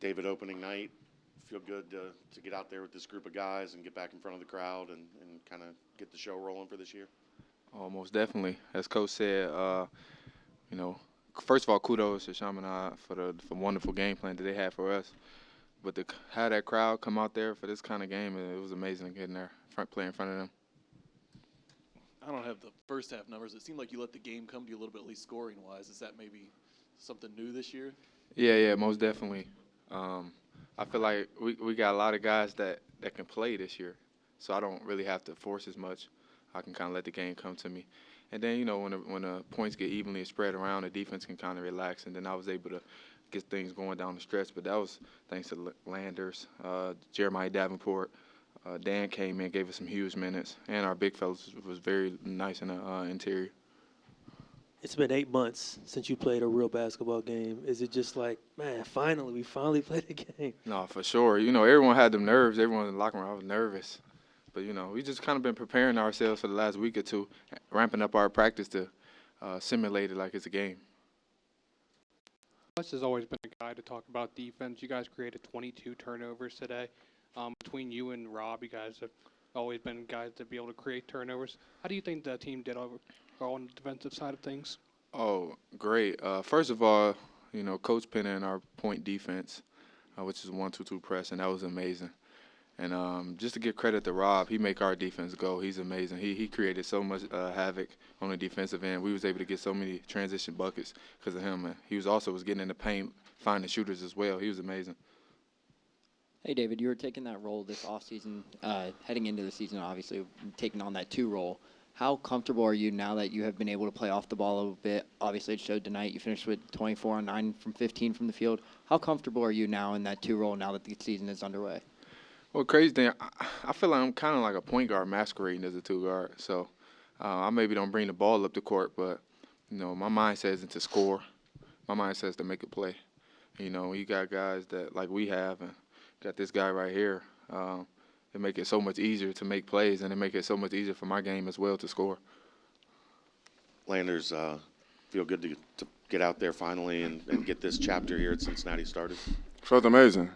David, opening night, feel good to get out there with this group of guys and get back in front of the crowd and kind of get the show rolling for this year? Oh, most definitely. As Coach said, you know, first of all, kudos to Chaminade for the wonderful game plan that they had for us. But to have that crowd come out there for this kind of game, it was amazing getting there, play in front of them. I don't have the first half numbers. It seemed like you let the game come to you a little bit, at least scoring-wise. Is that maybe something new this year? Yeah, most definitely. I feel like we got a lot of guys that can play this year, so I don't really have to force as much. I can kind of let the game come to me. And then, when the points get evenly spread around, the defense can kind of relax, and then I was able to get things going down the stretch. But that was thanks to Landers, Jeremiah Davenport. Dan came in, gave us some huge minutes, and our big fellas was very nice in the interior. It's been 8 months since you played a real basketball game. Is it just like, man, we finally played a game? No, for sure. Everyone had them nerves. Everyone in the locker room, I was nervous. But, we just kind of been preparing ourselves for the last week or two, ramping up our practice to simulate it like it's a game. Wes has always been a guy to talk about defense. You guys created 22 turnovers today. Between you and Rob, you guys have always been guys to be able to create turnovers. How do you think the team did on the defensive side of things? Oh, great. First of all, Coach Penner and our point defense, which is 1-2-2 press, and that was amazing. And just to give credit to Rob, he make our defense go. He's amazing. He created so much havoc on the defensive end. We was able to get so many transition buckets because of him. And he was getting in the paint, finding shooters as well. He was amazing. Hey, David, you were taking that role this offseason, heading into the season, obviously, taking on that 2 role. How comfortable are you now that you have been able to play off the ball a little bit? Obviously, it showed tonight. You finished with 24 on 9 from 15 from the field. How comfortable are you now in that 2 role now that the season is underway? Well, crazy thing, I feel like I'm kind of like a point guard masquerading as a 2 guard. So I maybe don't bring the ball up the court, but, my mindset isn't to score. My mindset is to make a play. You got guys that like we have, and got this guy right here. It make it so much easier to make plays, and it make it so much easier for my game as well to score. Landers, feel good to get out there finally and get this chapter here at Cincinnati started? Felt amazing.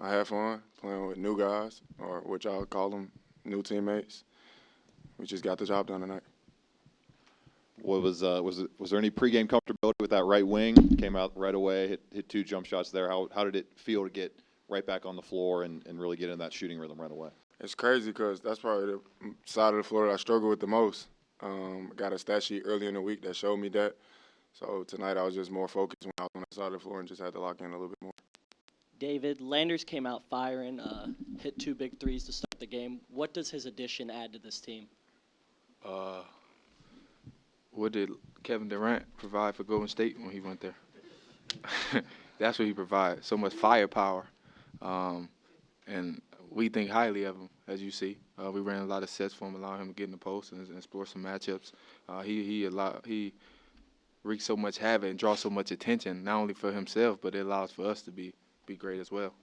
I had fun playing with new guys, or what y'all call them, new teammates. We just got the job done tonight. What was there any pregame comfortability with that right wing? Came out right away, hit 2 jump shots there. How did it feel to get right back on the floor and really get in that shooting rhythm right away? It's crazy because that's probably the side of the floor that I struggle with the most. Got a stat sheet early in the week that showed me that. So tonight I was just more focused when I was on that side of the floor and just had to lock in a little bit more. David, Landers came out firing, hit 2 big threes to start the game. What does his addition add to this team? What did Kevin Durant provide for Golden State when he went there? That's what he provides, so much firepower. And we think highly of him, as you see. We ran a lot of sets for him, allowing him to get in the post and explore some matchups. He wreaks so much havoc and draws so much attention, not only for himself, but it allows for us to be great as well.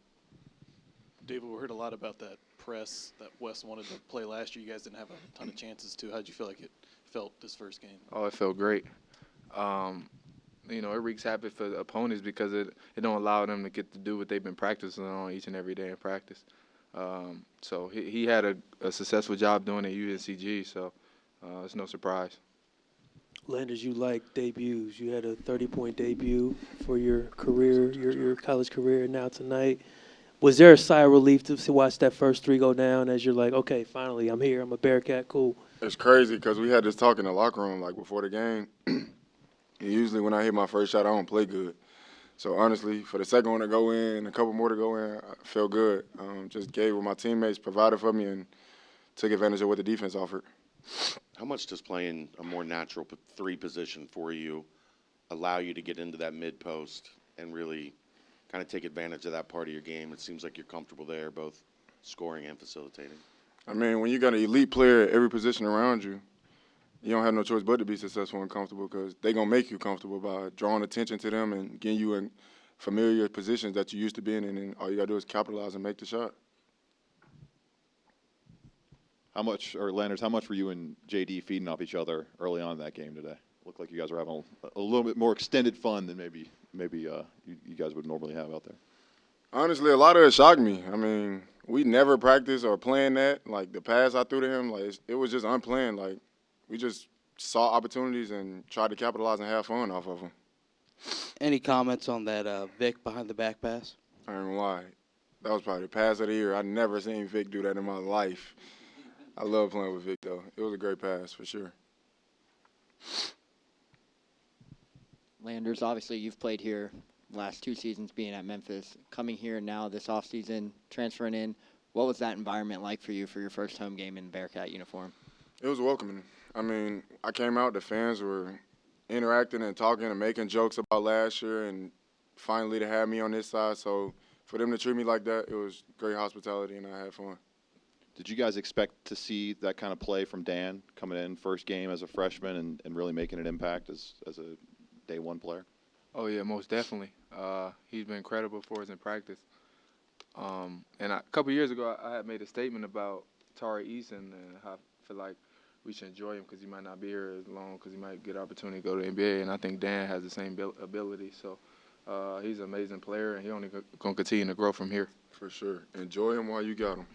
David, we heard a lot about that press that Wes wanted to play last year. You guys didn't have a ton of chances to. How did you feel like it felt this first game? Oh, it felt great. It wreaks havoc for the opponents because it don't allow them to get to do what they've been practicing on each and every day in practice. So he had a successful job doing it at UNCG, so it's no surprise. Landers, you like debuts. You had a 30-point debut for your career, your college career. Now tonight, was there a sigh of relief to watch that first 3 go down as you're like, okay, finally, I'm here. I'm a Bearcat. Cool. It's crazy because we had this talk in the locker room like before the game. Usually when I hit my first shot, I don't play good. So honestly, for the second one to go in, a couple more to go in, I felt good. Just gave what my teammates provided for me and took advantage of what the defense offered. How much does playing a more natural 3 position for you allow you to get into that mid-post and really kind of take advantage of that part of your game? It seems like you're comfortable there, both scoring and facilitating. I mean, when you got an elite player at every position around you, you don't have no choice but to be successful and comfortable because they're going to make you comfortable by drawing attention to them and getting you in familiar positions that you used to be in, and then all you got to do is capitalize and make the shot. Landers, how much were you and JD feeding off each other early on in that game today? Looked like you guys were having a little bit more extended fun than maybe you guys would normally have out there. Honestly, a lot of it shocked me. I mean, we never practiced or planned that. Like, the pass I threw to him, like, it was just unplanned. Like, we just saw opportunities and tried to capitalize and have fun off of them. Any comments on that Vic behind the back pass? I ain't gonna lie. That was probably the pass of the year. I never seen Vic do that in my life. I love playing with Vic, though. It was a great pass, for sure. Landers, obviously you've played here last 2 seasons being at Memphis. Coming here now this offseason, transferring in, what was that environment like for you for your first home game in Bearcat uniform? It was welcoming. I mean, I came out, the fans were interacting and talking and making jokes about last year, and finally to have me on this side. So for them to treat me like that, it was great hospitality, and I had fun. Did you guys expect to see that kind of play from Dan coming in first game as a freshman and really making an impact as a day one player? Oh yeah, most definitely. He's been incredible for us in practice. And a couple years ago, I had made a statement about Tari Eason and how I feel like we should enjoy him because he might not be here as long because he might get an opportunity to go to the NBA. And I think Dan has the same ability. So he's an amazing player, and he's only going to continue to grow from here. For sure. Enjoy him while you got him.